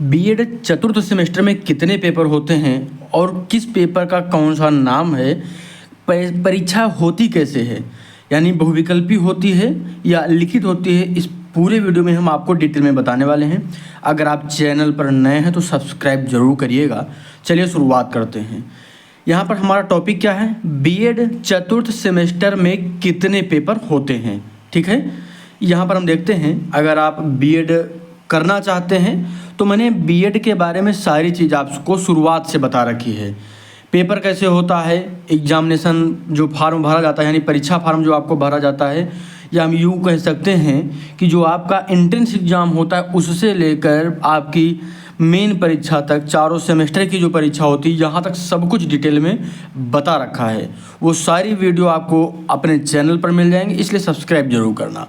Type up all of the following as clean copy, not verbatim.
BEd चतुर्थ semester में कितने पेपर होते हैं और किस पेपर का कौन सा नाम है, परीक्षा होती कैसे है, यानी बहुविकल्पी होती है या लिखित होती है, इस पूरे वीडियो में हम आपको डिटेल में बताने वाले हैं। अगर आप चैनल पर नए हैं तो सब्सक्राइब जरूर करिएगा। चलिए शुरुआत करते हैं। यहाँ पर हमारा टॉपिक क्या है, बीएड चतुर्थ सेमेस्टर में कितने पेपर होते हैं। ठीक है, यहाँ पर हम देखते हैं, अगर आप बीएड करना चाहते हैं तो मैंने बीएड के बारे में सारी चीज़ आपको शुरुआत से बता रखी है। पेपर कैसे होता है, एग्जामिनेशन जो फार्म भरा जाता है यानी परीक्षा फार्म जो आपको भरा जाता है, या हम यूँ कह सकते हैं कि जो आपका एंट्रेंस एग्ज़ाम होता है उससे लेकर आपकी मेन परीक्षा तक, चारों सेमेस्टर की जो परीक्षा होती है यहाँ तक सब कुछ डिटेल में बता रखा है। वो सारी वीडियो आपको अपने चैनल पर मिल जाएंगे, इसलिए सब्सक्राइब जरूर करना।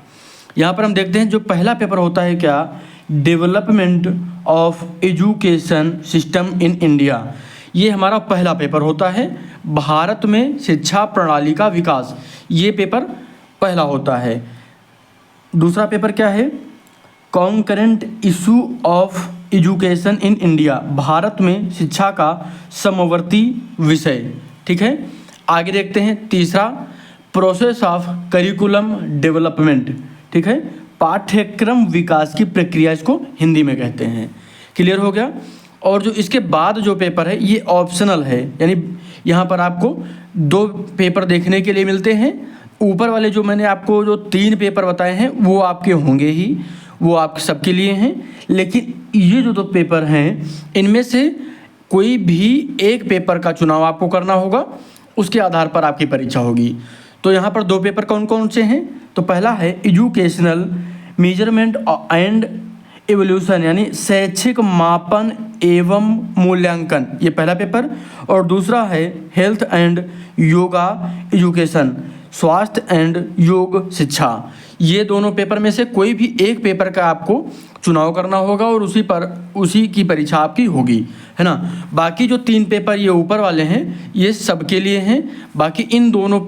यहाँ पर हम देखते हैं जो पहला पेपर होता है क्या, development of education system in India. ये हमारा पहला पेपर होता है, भारत में शिक्षा प्रणाली का विकास, ये पेपर पहला होता है। दूसरा पेपर क्या है, concurrent issue of education in India, Bharat में शिक्षा का समवर्ती विषय। ठीक है, आगे देखते हैं तीसरा, प्रोसेस ऑफ करिकुलम डेवलपमेंट। ठीक है, पाठ्यक्रम विकास की प्रक्रिया, इसको हिंदी में कहते हैं। क्लियर हो गया। और जो इसके बाद जो पेपर है ये ऑप्शनल है, यानी यहाँ पर आपको 2 पेपर देखने के लिए मिलते हैं। ऊपर वाले जो मैंने आपको जो 3 पेपर बताए हैं वो आपके होंगे ही, वो आप सबके लिए हैं। लेकिन ये जो 2 पेपर हैं इनमें से कोई भी एक पेपर का चुनाव आपको करना होगा, उसके आधार पर आपकी परीक्षा होगी। तो यहाँ पर 2 पेपर कौन कौन से हैं, तो पहला है एजुकेशनल मेजरमेंट एंड एवोल्यूशन, यानी शैक्षिक मापन एवं मूल्यांकन, ये पहला पेपर। और दूसरा है हेल्थ एंड योगा एजुकेशन, स्वास्थ्य एंड योग शिक्षा। ये दोनों पेपर में से कोई भी एक पेपर का आपको चुनाव करना होगा और उसी की परीक्षा आपकी होगी, है ना। बाकी जो 3 पेपर ये ऊपर वाले हैं ये सबके लिए हैं। बाकी इन दोनों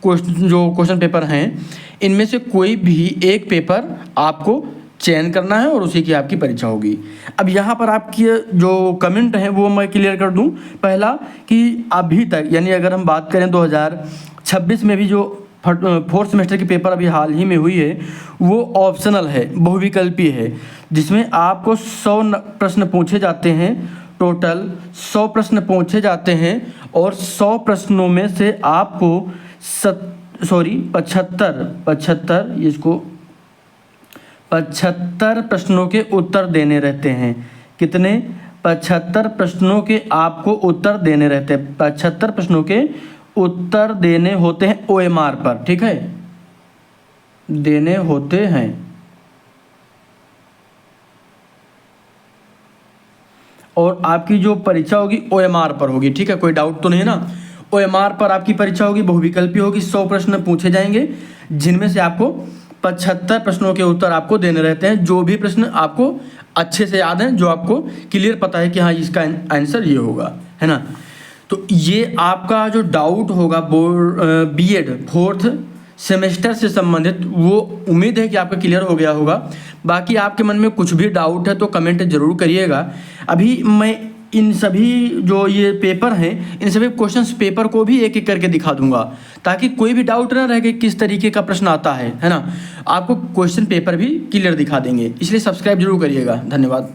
जो क्वेश्चन पेपर हैं इनमें से कोई भी एक पेपर आपको चयन करना है और उसी की आपकी परीक्षा होगी। अब यहाँ पर आपकी जो कमेंट हैं वो मैं क्लियर कर दूँ। पहला कि अभी तक, यानी अगर हम बात करें 2026 में भी जो 4th सेमेस्टर की पेपर अभी हाल ही में हुई है वो ऑप्शनल है, बहुविकल्पी है, जिसमें आपको 100 प्रश्न पूछे जाते हैं। टोटल 100 प्रश्न पूछे जाते हैं और 100 प्रश्नों में से आपको 75 प्रश्नों के उत्तर देने रहते हैं। कितने, 75 प्रश्नों के आपको उत्तर देने रहते हैं। 75 प्रश्नों के उत्तर देने होते हैं OMR पर। ठीक है, देने होते हैं। और आपकी जो परीक्षा होगी OMR पर होगी। ठीक है, कोई डाउट तो नहीं है ना। OMR पर आपकी परीक्षा होगी, बहुविकल्पी होगी, 100 प्रश्न पूछे जाएंगे जिनमें से आपको 75 प्रश्नों के उत्तर आपको देने रहते हैं। जो भी प्रश्न आपको अच्छे से याद हैं, जो आपको क्लियर पता है कि हाँ इसका आंसर ये होगा, है ना। तो ये आपका जो डाउट होगा बीएड 4th सेमेस्टर से संबंधित, वो उम्मीद है कि आपका क्लियर हो गया होगा। बाकी आपके मन में कुछ भी डाउट है तो कमेंट जरूर करिएगा। अभी मैं इन सभी जो ये पेपर हैं इन सभी क्वेश्चंस पेपर को भी एक एक करके दिखा दूंगा, ताकि कोई भी डाउट ना रहे कि किस तरीके का प्रश्न आता है ना। आपको क्वेश्चन पेपर भी क्लियर दिखा देंगे, इसलिए सब्सक्राइब जरूर करिएगा। धन्यवाद।